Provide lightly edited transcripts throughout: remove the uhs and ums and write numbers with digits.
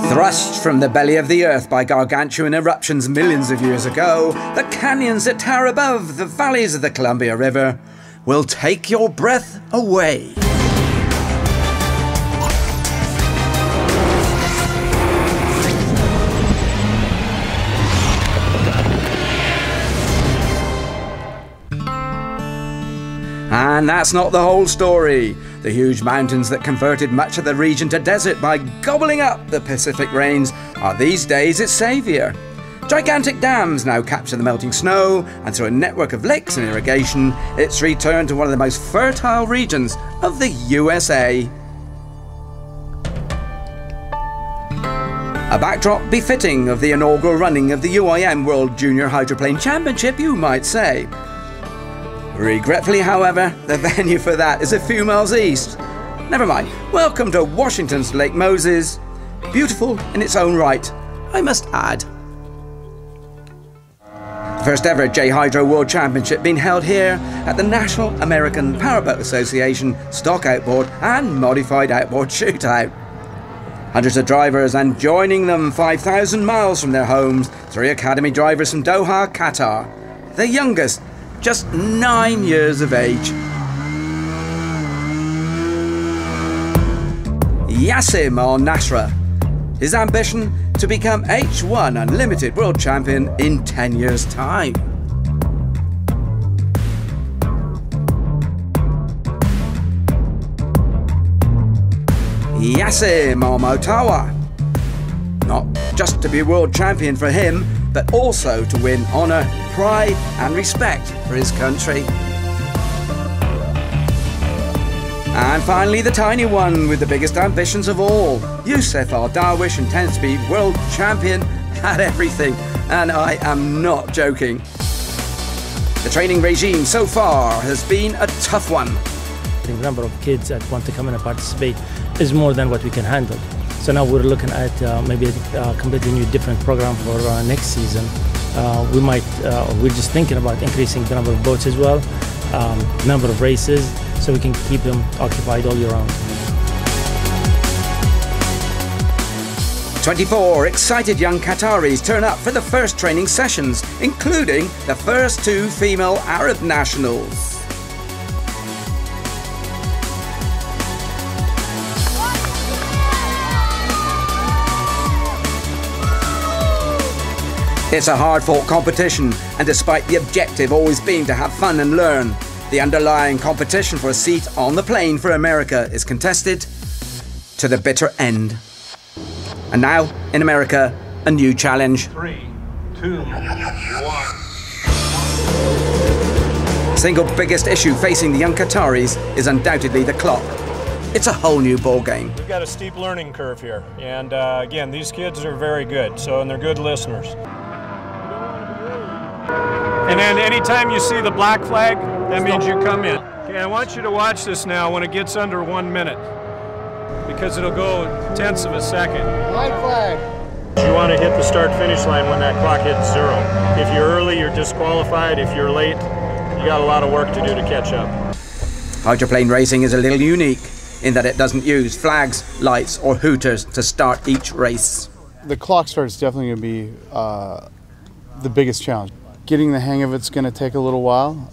Thrust from the belly of the earth by gargantuan eruptions millions of years ago, the canyons that tower above the valleys of the Columbia River will take your breath away. And that's not the whole story. The huge mountains that converted much of the region to desert by gobbling up the Pacific rains are these days its saviour. Gigantic dams now capture the melting snow, and through a network of lakes and irrigation, it's returned to one of the most fertile regions of the USA. A backdrop befitting of the inaugural running of the UIM World Junior Hydroplane Championship, you might say. Regretfully, however, the venue for that is a few miles east. Never mind. Welcome to Washington's Lake Moses. Beautiful in its own right, I must add. The first ever JHydro World Championship being held here at the National American Powerboat Association Stock Outboard and Modified Outboard Shootout. Hundreds of drivers, and joining them 5,000 miles from their homes, 3 academy drivers from Doha, Qatar. The youngest, just 9 years of age. Yassim Al-Nasra. His ambition to become H1 Unlimited World Champion in 10 years' time. Yassim Al-Motawa. Not just to be world champion for him, but also to win honour, pride and respect for his country. And finally, the tiny one with the biggest ambitions of all. Youssef Al-Darwish intends to be world champion at everything, and I am not joking. The training regime so far has been a tough one. The number of kids that want to come in and participate is more than what we can handle. So now we're looking at maybe a completely new, different program for next season. We're just thinking about increasing the number of boats as well, number of races, so we can keep them occupied all year round. 24 excited young Qataris turn up for the first training sessions, including the first 2 female Arab nationals. It's a hard-fought competition, and despite the objective always being to have fun and learn, the underlying competition for a seat on the plane for America is contested to the bitter end. And now, in America, a new challenge. 3, 2, 1. Single biggest issue facing the young Qataris is undoubtedly the clock. It's a whole new ballgame. We've got a steep learning curve here, and again, these kids are very good, and they're good listeners. And then anytime you see the black flag, that means you come in. Okay, I want you to watch this now when it gets under 1 minute, because it'll go tenths of a second. White flag. You want to hit the start-finish line when that clock hits 0. If you're early, you're disqualified. If you're late, you got a lot of work to do to catch up. Hydroplane racing is a little unique in that it doesn't use flags, lights or hooters to start each race. The clock start is definitely going to be the biggest challenge. Getting the hang of it's going to take a little while,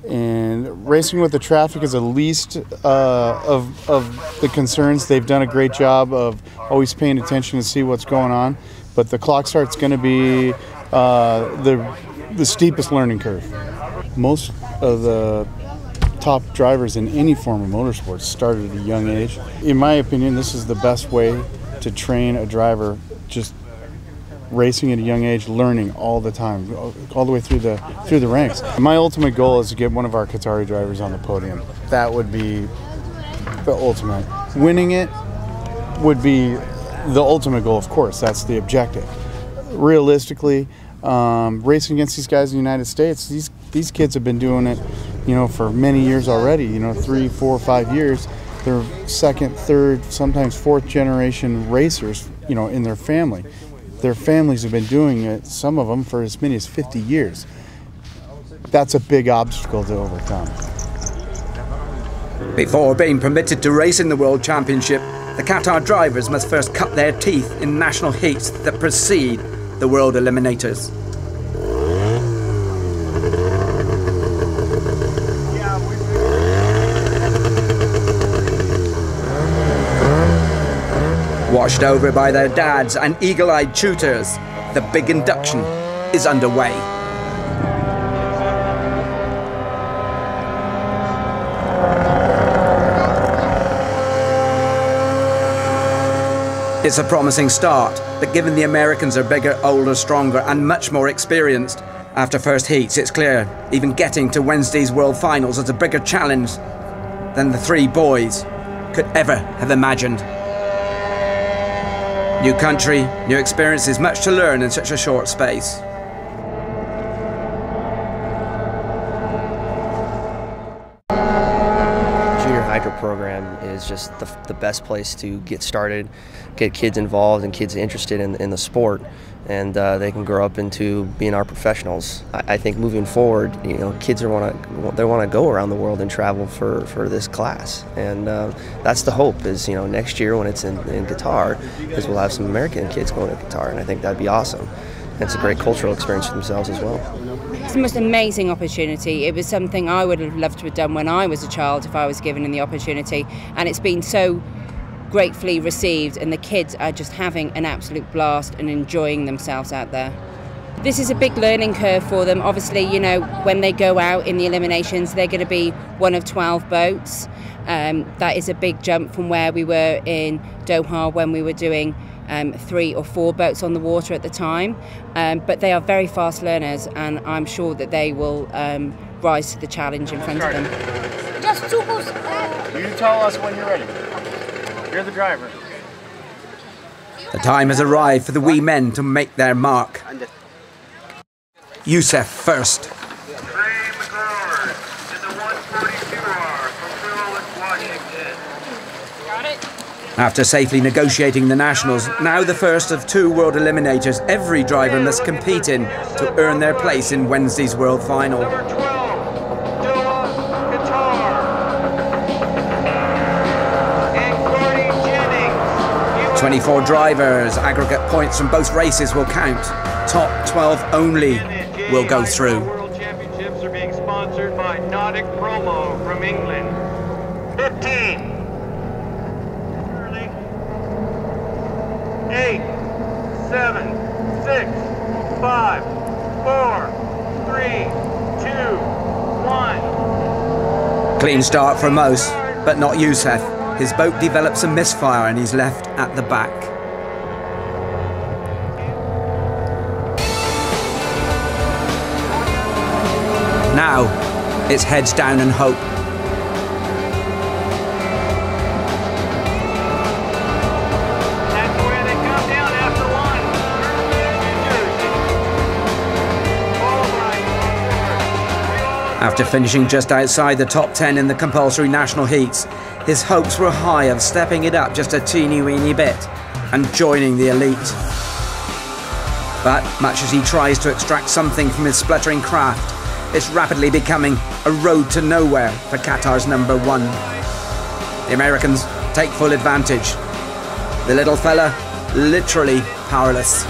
and racing with the traffic is the least of the concerns. They've done a great job of always paying attention to see what's going on, but the clock start's going to be the steepest learning curve. Most of the top drivers in any form of motorsports started at a young age. In my opinion, this is the best way to train a driver, just racing at a young age, learning all the time, all the way through the ranks. My ultimate goal is to get one of our Qatari drivers on the podium. That would be the ultimate. Winning it would be the ultimate goal, of course. That's the objective. Realistically, racing against these guys in the United States, these kids have been doing it, for many years already. 3, 4, 5 years. They're second, third, sometimes fourth generation racers, in their family. Their families have been doing it, some of them, for as many as 50 years. That's a big obstacle to overcome. Before being permitted to race in the World Championship, the Qatar drivers must first cut their teeth in national heats that precede the World Eliminators. Watched over by their dads and eagle-eyed tutors, the big induction is underway. It's a promising start, but given the Americans are bigger, older, stronger and much more experienced, after first heats it's clear even getting to Wednesday's World Finals is a bigger challenge than the three boys could ever have imagined. New country, new experiences, much to learn in such a short space. JHydro program is just the best place to get started, get kids involved and kids interested in the sport, and they can grow up into being our professionals. I think moving forward, you know, kids want to go around the world and travel for this class, and that's the hope. Is, you know, next year when it's in Qatar, is we'll have some American kids going to Qatar, and I think that'd be awesome. And it's a great cultural experience for themselves as well. It's the most amazing opportunity. It was something I would have loved to have done when I was a child if I was given the opportunity, and it's been so gratefully received, and the kids are just having an absolute blast and enjoying themselves out there. This is a big learning curve for them. Obviously, you know, when they go out in the eliminations, they're going to be one of 12 boats. That is a big jump from where we were in Doha when we were doing 3 or 4 boats on the water at the time, but they are very fast learners, and I'm sure that they will rise to the challenge in front of them. You tell us when you're ready. You're the driver. The time has arrived for the wee men to make their mark. Youssef first. After safely negotiating the nationals, now the first of 2 world eliminators every driver must compete in to earn their place in Wednesday's World Final. 24 drivers, aggregate points from both races will count. Top 12 only will go through. World Championships are being sponsored by Nautic Promo from England. 15. 8, 7, 6, 5, 4, 3, 2, 1. Clean start for most, but not Youssef. His boat develops a misfire and he's left at the back. Now, it's heads down and hope. After finishing just outside the top 10 in the compulsory national heats, his hopes were high of stepping it up just a teeny-weeny bit and joining the elite. But much as he tries to extract something from his spluttering craft, it's rapidly becoming a road to nowhere for Qatar's number 1. The Americans take full advantage. The little fella, literally powerless.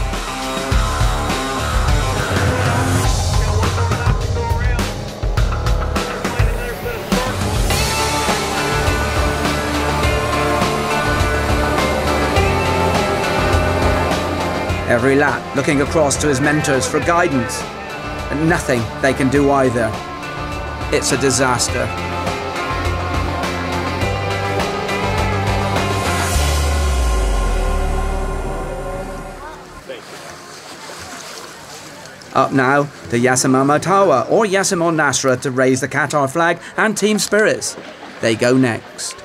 Every lap looking across to his mentors for guidance, and nothing they can do either. It's a disaster. Up now to Yassima Matawa or Yassimo Nasra to raise the Qatar flag and team spirits. They go next.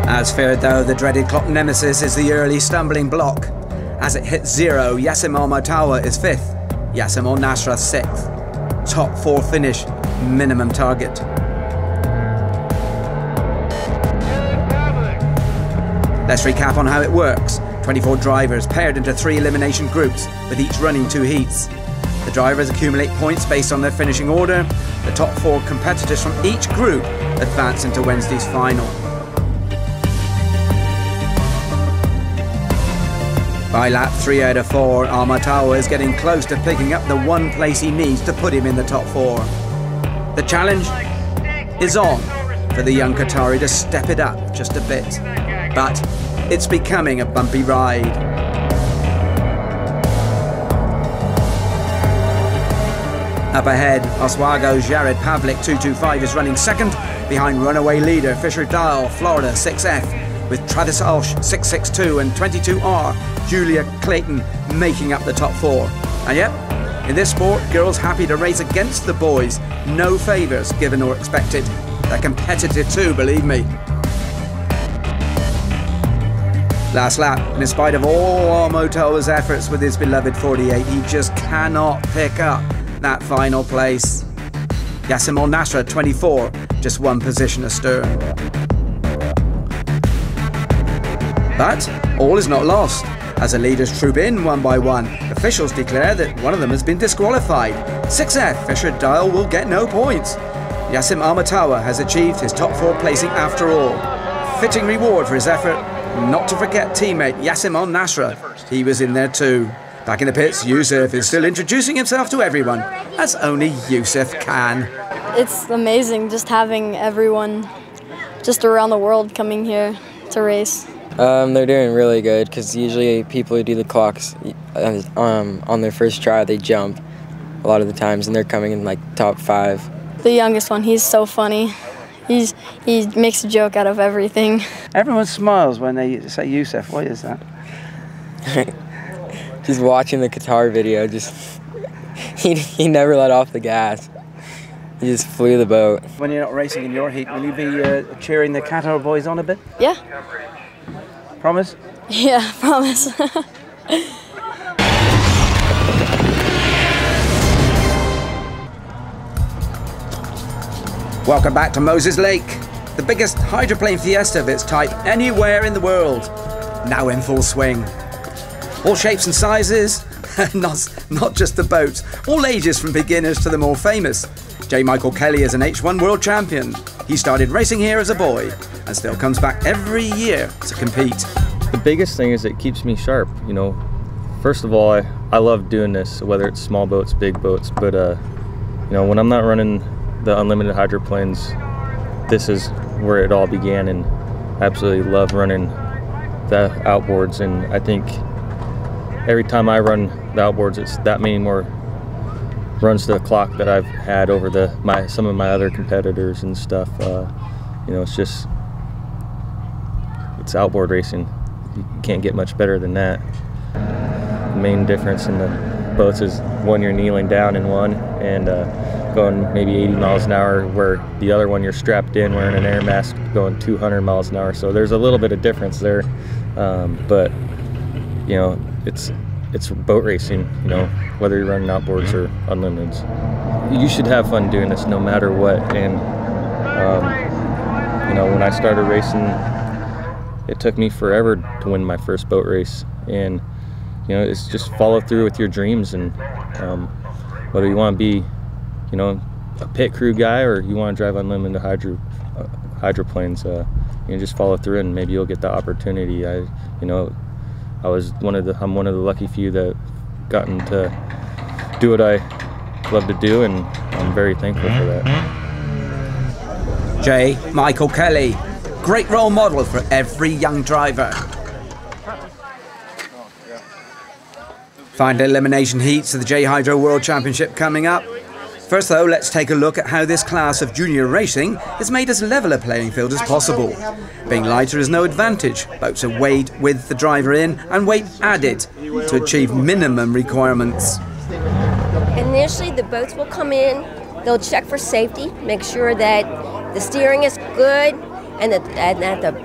'As feared though, the dreaded clock nemesis is the early stumbling block. As it hits 0, Yassimo Matawa is 5th, Yassimo Nasra 6th. top 4 finish minimum target. Let's recap on how it works. 24 drivers paired into 3 elimination groups, with each running 2 heats. The drivers accumulate points based on their finishing order. The top 4 competitors from each group advance into Wednesday's final. By lap 3 out of 4, Al-Qaryouti is getting close to picking up the 1 place he needs to put him in the top 4. The challenge is on for the young Qatari to step it up just a bit. But it's becoming a bumpy ride. Up ahead, Oswego's Jared Pavlik 225 is running second, behind runaway leader Fisher Dial, Florida 6F, with Travis Alsh 662 and 22R, Julia Clayton making up the top 4. And yep, in this sport, girls happy to race against the boys. No favours given or expected. They're competitive too, believe me. Last lap, and in spite of all Al-Qaryou's efforts with his beloved 48, he just cannot pick up that final place. Yassim Al-Nasra, 24, just 1 position astern. But all is not lost. As the leaders troop in one by one, officials declare that one of them has been disqualified. 6F Fisher Dial will get no points. Yassim Al-Qaryouti has achieved his top 4 placing after all. Fitting reward for his effort. Not to forget teammate Yassim Al-Nasra. He was in there too. Back in the pits, Yusuf is still introducing himself to everyone, as only Yusuf can. It's amazing just having everyone just around the world coming here to race. They're doing really good because usually people who do the clocks on their first try, they jump a lot of the times, and they're coming in like top 5. The youngest one, he's so funny. He makes a joke out of everything. Everyone smiles when they say Yusuf. Why is that? Just watching the Qatar video, he never let off the gas. He just flew the boat. When you're not racing in your heat, will you be cheering the Qatar boys on a bit? Yeah. Promise? Yeah, promise. Welcome back to Moses Lake, the biggest hydroplane fiesta of its type anywhere in the world, now in full swing. All shapes and sizes, not just the boats, all ages from beginners to the more famous. J. Michael Kelly is an H1 world champion. He started racing here as a boy and still comes back every year to compete. The biggest thing is it keeps me sharp, you know. First of all, I love doing this, whether it's small boats, big boats, but you know, when I'm not running the unlimited hydroplanes, this is where it all began, and I absolutely love running the outboards. And I think every time I run the outboards, it's that many more runs to the clock that I've had over some of my other competitors and stuff. You know, it's outboard racing. You can't get much better than that. The main difference in the boats is one, you're kneeling down in one and going maybe 80 miles an hour, where the other one you're strapped in wearing an air mask going 200 miles an hour. So there's a little bit of difference there, but you know, it's boat racing, you know, whether you're running outboards or unlimiteds. You should have fun doing this no matter what. And you know, when I started racing, it took me forever to win my first boat race. And you know, it's just follow through with your dreams, and whether you want to be, you know, a pit crew guy or you want to drive unlimited hydroplanes, you know, just follow through and maybe you'll get the opportunity. You know, I'm one of the lucky few that gotten to do what I love to do, and I'm very thankful for that. J. Michael Kelly, great role model for every young driver. Final elimination heats of the JHydro World Championship coming up. First though, let's take a look at how this class of junior racing has made as level a playing field as possible. Being lighter is no advantage. Boats are weighed with the driver in and weight added to achieve minimum requirements. Initially, the boats will come in, they'll check for safety, make sure that the steering is good and that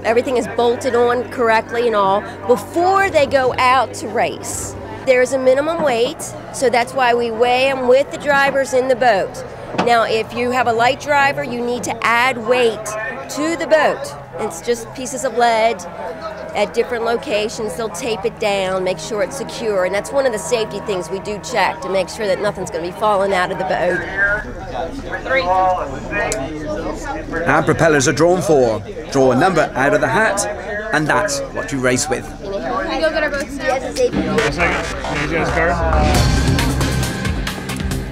everything is bolted on correctly and all before they go out to race. There's a minimum weight, So that's why we weigh them with the drivers in the boat. Now, if you have a light driver, you need to add weight to the boat. It's just pieces of lead at different locations. They'll tape it down, make sure it's secure, and that's one of the safety things we do check to make sure that nothing's going to be falling out of the boat. And propellers are drawn for. Draw a number out of the hat, and that's what you race with. Can we go get our boats now?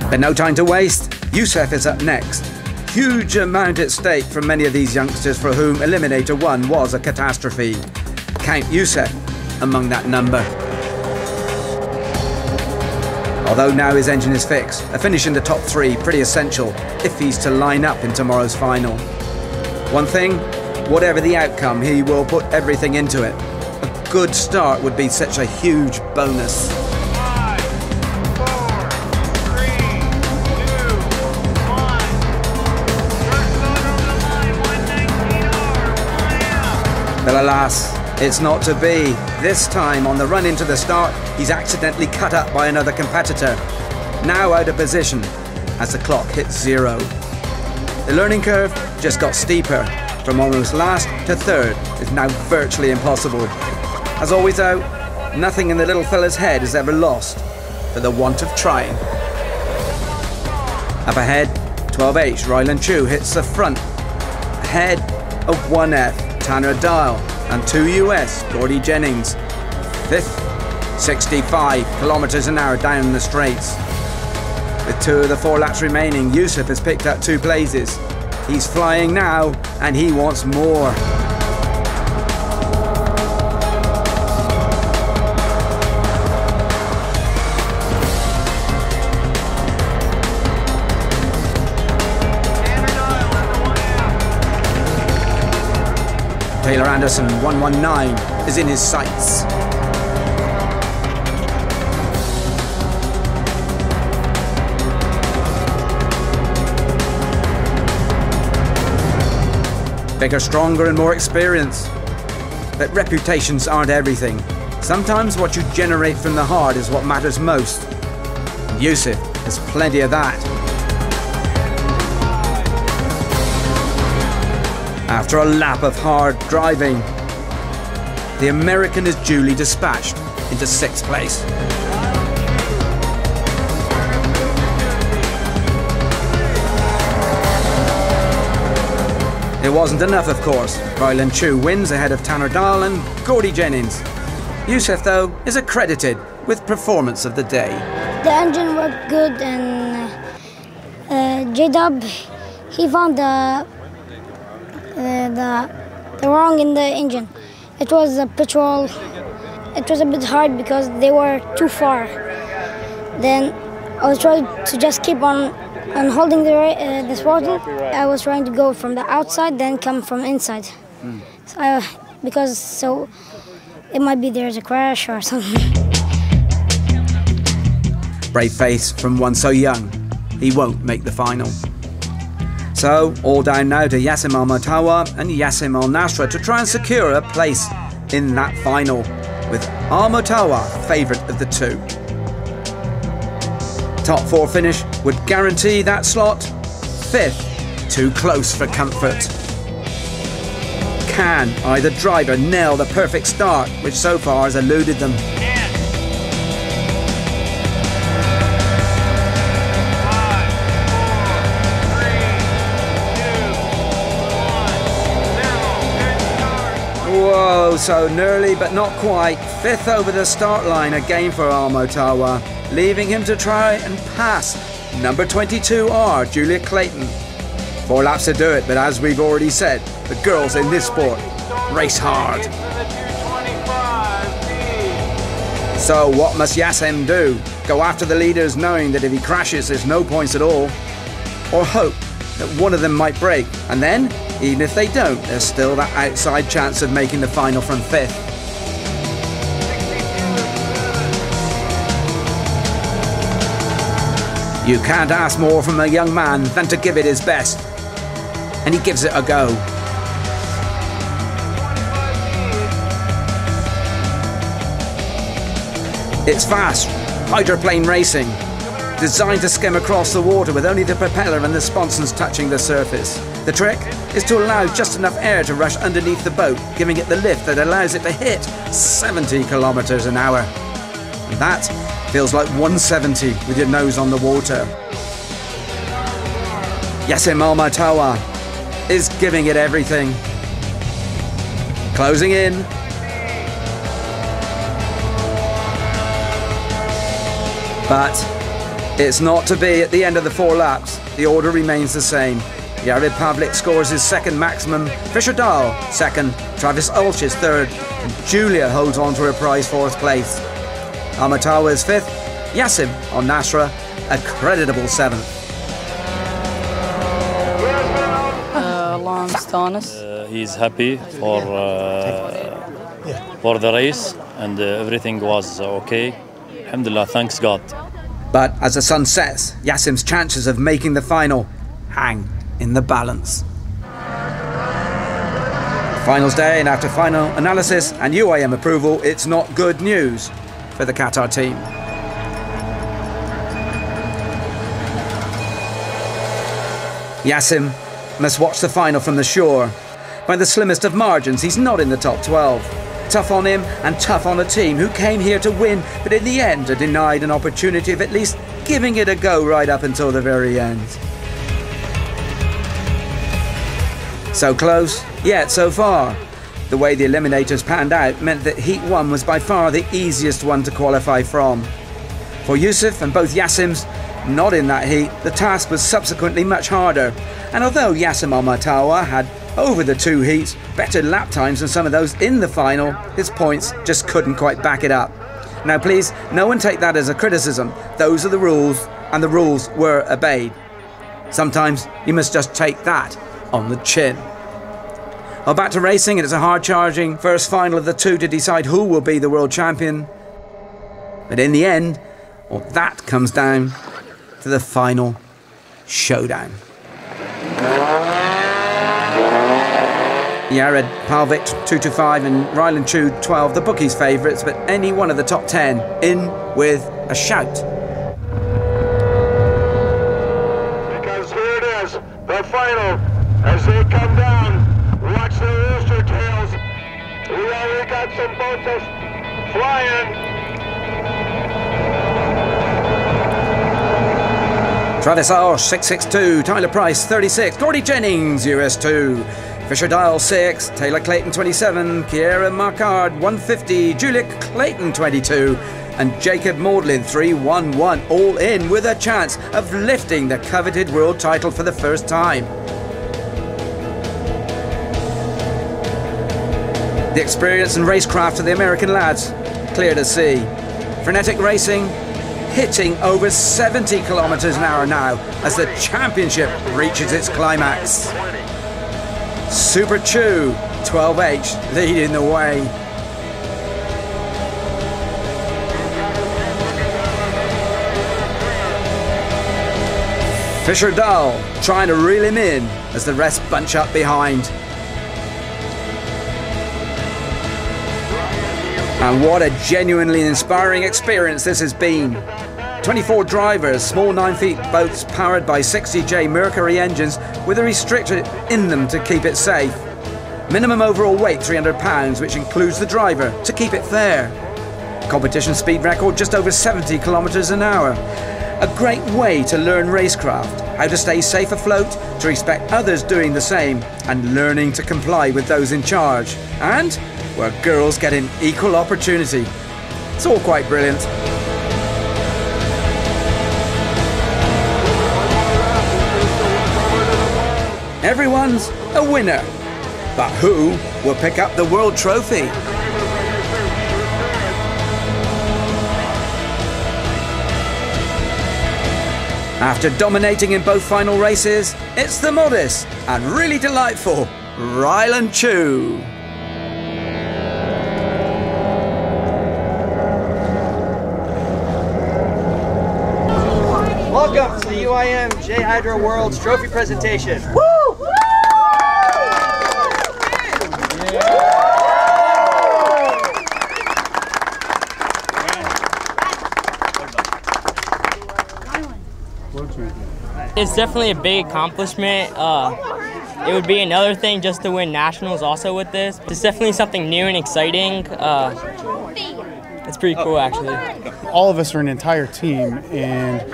But no time to waste. Youssef is up next. Huge amount at stake for many of these youngsters for whom Eliminator 1 was a catastrophe. Count Youssef among that number. Although now his engine is fixed, a finish in the top 3 pretty essential if he's to line up in tomorrow's final. One thing, whatever the outcome, he will put everything into it. A good start would be such a huge bonus. But alas, it's not to be. This time, on the run into the start, he's accidentally cut up by another competitor. Now out of position as the clock hits 0. The learning curve just got steeper. From almost last to third is now virtually impossible. As always though, nothing in the little fella's head is ever lost for the want of trying. Up ahead, 12H Ryland Chu hits the front. Ahead of 1F Tanner Dial and 2 US Gordy Jennings. 5th, 65 kilometers an hour down the straights. With 2 of the 4 laps remaining, Youssef has picked up 2 places. He's flying now, and he wants more. Taylor Anderson 119 is in his sights. Bigger, stronger and more experienced. But reputations aren't everything. Sometimes what you generate from the heart is what matters most. And Youssef has plenty of that. After a lap of hard driving, the American is duly dispatched into 6th place. It wasn't enough, of course. Ryland Chu wins ahead of Tanner Dahl and Gordy Jennings. Youssef, though, is accredited with performance of the day. The engine worked good, and J-Dub, he found the wrong in the engine. It was the petrol. It was a bit hard because they were too far. Then I was trying to just keep on holding the throttle. I was trying to go from the outside, then come from inside. So it might be there's a crash or something. Brave face from one so young. He won't make the final. So, all down now to Yassim Al-Motawa and Yassim Al-Nasra to try and secure a place in that final, with Al-Motawa favourite of the 2. Top 4 finish would guarantee that slot. 5th, too close for comfort. Can either driver nail the perfect start, which so far has eluded them? Whoa, so nearly but not quite. 5th over the start line again for Al-Motawa, leaving him to try and pass number 22R, Julia Clayton. 4 laps to do it, but as we've already said, the girls in this sport race hard. So what must Yassim do? Go after the leaders knowing that if he crashes there's no points at all? Or hope that one of them might break, and then, even if they don't, there's still that outside chance of making the final from 5th. You can't ask more from a young man than to give it his best. And he gives it a go. It's fast, hydroplane racing, designed to skim across the water with only the propeller and the sponsons touching the surface. The trick is to allow just enough air to rush underneath the boat, giving it the lift that allows it to hit 70 kilometers an hour. And that feels like 170 with your nose on the water. Yassim Al-Matawa is giving it everything. Closing in. But it's not to be at the end of the 4 laps. The order remains the same. Jared Pavlik scores his second maximum, Fisher Dahl second, Travis Ulch is third, and Julia holds on to her prize 4th place. Al-Matawa is 5th, Yassim Al-Nasra a creditable 7th. Lance Thomas. He's happy for the race, and everything was okay. Alhamdulillah, thanks God. But as the sun sets, Yassim's chances of making the final hang in the balance. Finals day, and after final analysis and UIM approval, it's not good news for the Qatar team. Yassim must watch the final from the shore. By the slimmest of margins, he's not in the top 12. Tough on him and tough on a team who came here to win, but in the end are denied an opportunity of at least giving it a go right up until the very end. So close, yet so far. The way the eliminators panned out meant that Heat 1 was by far the easiest one to qualify from. For Yusuf and both Yassims not in that heat, the task was subsequently much harder, and although Yassim Al-Matawa had, over the 2 heats, better lap times than some of those in the final, his points just couldn't quite back it up. Now please, no one take that as a criticism. Those are the rules, and the rules were obeyed. Sometimes you must just take that on the chin. Well, back to racing, and it's a hard-charging first final of the 2 to decide who will be the world champion. But in the end, well, that comes down to the final showdown. Jared Pavlik 225 and Ryland Chu 12, the bookies' favourites, but any one of the top 10 in with a shout. Because here it is, the final, as they come down. Watch the rooster tails. We already got some boats flying. Travis Ulch 662, Tyler Price 36, Gordy Jennings US2, Fisher Dahl 6, Taylor Clayton 27, Kiera Marcard 150, Juliet Clayton 22, and Jacob Maudlin 311, all in with a chance of lifting the coveted world title for the first time. The experience and racecraft of the American lads, clear to see. Frenetic racing, hitting over 70 kilometers an hour now as the championship reaches its climax. Super Chew, 12H, leading the way. Fisher Dahl trying to reel him in as the rest bunch up behind. And what a genuinely inspiring experience this has been. 24 drivers, small 9-feet boats powered by 60J Mercury engines with a restrictor in them to keep it safe. Minimum overall weight 300 pounds, which includes the driver, to keep it fair. Competition speed record just over 70 kilometers an hour. A great way to learn racecraft, how to stay safe afloat, to respect others doing the same, and learning to comply with those in charge. And where girls get an equal opportunity. It's all quite brilliant. Everyone's a winner, but who will pick up the world trophy? After dominating in both final races, it's the modest and really delightful Ryland Chu. Welcome to the UIM JHydro World's Trophy presentation. Woo! It's definitely a big accomplishment. It would be another thing just to win nationals also with this. It's definitely something new and exciting. It's pretty cool, actually. All of us are an entire team, and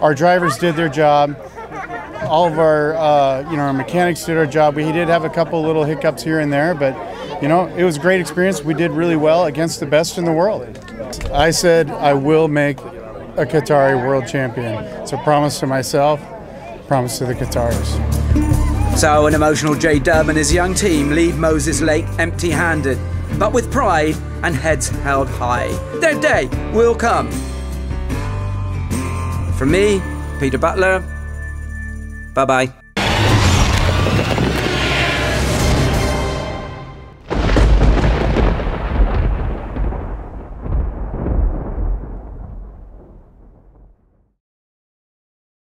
our drivers did their job. All of our, our mechanics did our job. We did have a couple little hiccups here and there, but it was a great experience. We did really well against the best in the world. I said I will make a Qatari world champion. It's a promise to myself, promise to the Qataris. So an emotional J-Dub and his young team leave Moses Lake empty-handed, but with pride and heads held high. Their day will come. From me, Peter Butler, bye-bye.